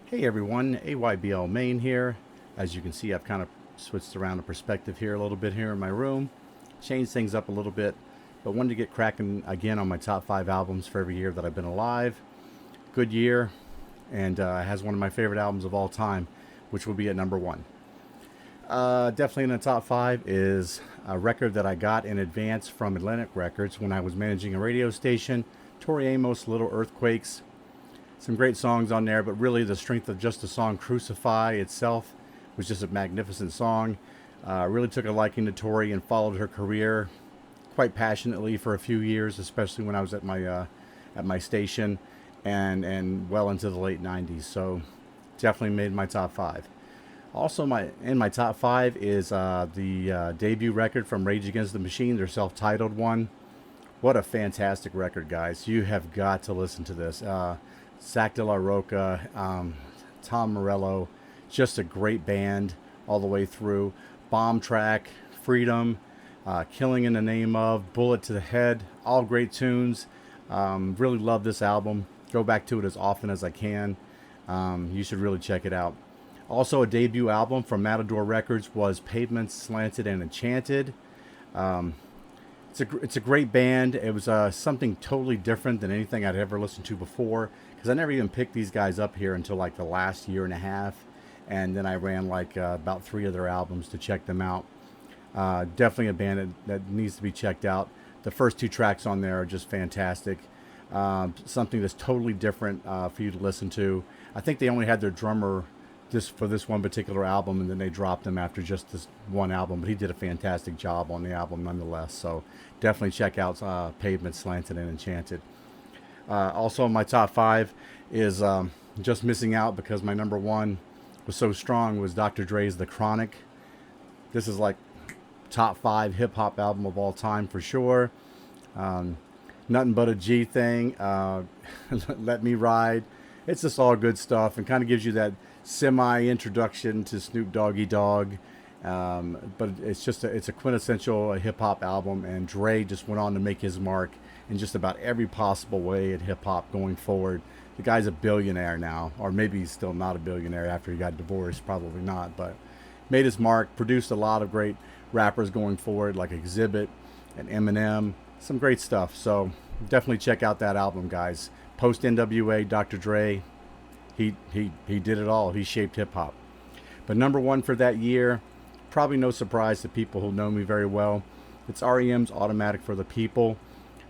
Hey everyone, AYBL Main here. As you can see, I've kind of switched around the perspective here a little bit here in my room, changed things up a little bit, but wanted to get cracking again on my top 5 albums for every year that I've been alive. Good year, and has one of my favorite albums of all time, which will be at number 1. Definitely in the top 5 is a record that I got in advance from Atlantic Records when I was managing a radio station, Tori Amos Little Earthquakes. Some great songs on there, but really the strength of just the song Crucify itself was just a magnificent song. Really took a liking to Tori and followed her career quite passionately for a few years, especially when I was at my station and well into the late 90s. So definitely made my top 5. Also, in my top 5 is the debut record from Rage Against the Machine, their self-titled one. What a fantastic record, guys. You have got to listen to this. Zach De La Roca, Tom Morello, just a great band all the way through. Bomb Track, Freedom, Killing in the Name of, Bullet to the Head, all great tunes. Really love this album. Go back to it as often as I can. You should really check it out. Also, a debut album from Matador Records was Pavement, Slanted, and Enchanted. It's a great band. It was something totally different than anything I'd ever listened to before, because I never even picked these guys up here until like the last year and a half, and then I ran like about 3 of their albums to check them out. Definitely a band that needs to be checked out. The first 2 tracks on there are just fantastic. Something that's totally different for you to listen to. I think they only had their drummer for this one particular album, and then they dropped him after just this one album, but he did a fantastic job on the album nonetheless. So definitely check out Pavement, Slanted, and Enchanted. Also, my top 5 is just missing out because my number 1 was so strong, was Dr. Dre's The Chronic. This is like top 5 hip-hop album of all time for sure. Nothing But a G Thing, Let Me Ride. It's just all good stuff and kind of gives you that semi-introduction to Snoop Doggy Dogg. But it's a quintessential hip-hop album, and Dre just went on to make his mark in just about every possible way at hip-hop going forward. The guy's a billionaire now, or maybe he's still not a billionaire after he got divorced, probably not, but made his mark, produced a lot of great rappers going forward like Exhibit and Eminem. Some great stuff, so definitely check out that album, guys. Post NWA, Dr. Dre, he did it all. He shaped hip-hop. But number 1 for that year, probably no surprise to people who know me very well, it's REM's Automatic for the People.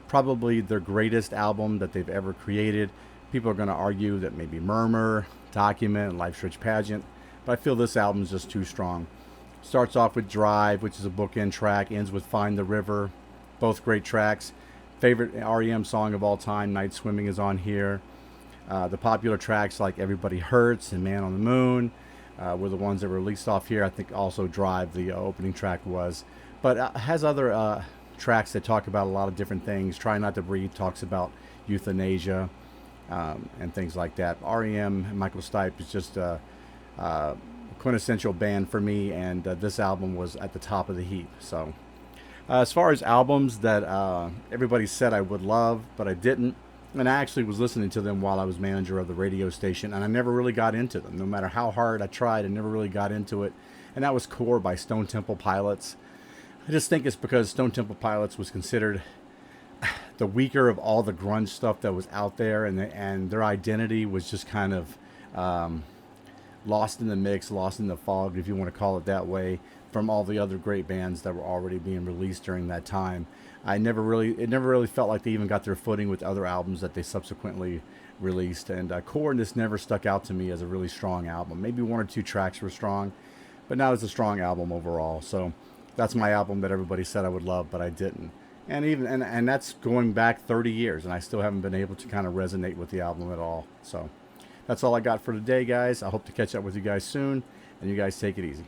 Probably their greatest album that they've ever created. People are going to argue that maybe Murmur, Document, Life's Rich Pageant, but I feel this album is just too strong. Starts off with Drive, which is a bookend track, ends with Find the River. Both great tracks. Favorite REM song of all time, Night Swimming, is on here. The popular tracks like Everybody Hurts and Man on the Moon were the ones that were released off here. I think also Drive, the opening track, was. But has other tracks that talk about a lot of different things. Try Not to Breathe talks about euthanasia and things like that. REM and Michael Stipe is just a quintessential band for me, and this album was at the top of the heap. So as far as albums that everybody said I would love, but I didn't, and I actually was listening to them while I was manager of the radio station, and I never really got into them. No matter how hard I tried, I never really got into it. And that was Core by Stone Temple Pilots. I just think it's because Stone Temple Pilots was considered the weaker of all the grunge stuff that was out there, and their identity was just kind of lost in the mix, lost in the fog, if you want to call it that way, from all the other great bands that were already being released during that time. It never really felt like they even got their footing with other albums that they subsequently released. And Core just never stuck out to me as a really strong album. Maybe 1 or 2 tracks were strong, but not as a strong album overall. So that's my album that everybody said I would love, but I didn't. And that's going back 30 years, and I still haven't been able to kind of resonate with the album at all. So that's all I got for today, guys. I hope to catch up with you guys soon, and you guys take it easy.